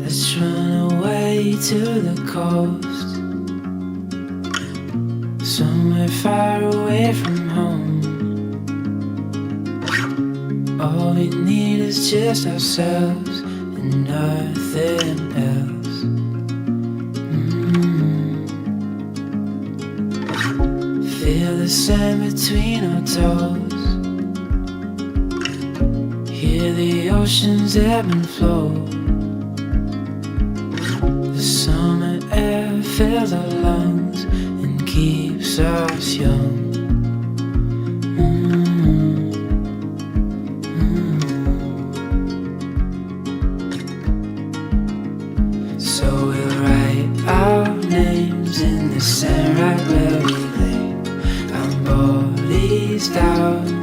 Let's run away to the coast, somewhere far away from home. All we need is just ourselves and nothing else. Feel the sand between our toes, hear the oceans ebb and flow. The summer air fills our lungs and keeps us young. So we'll write our names in the sand right where we lay, our bodies down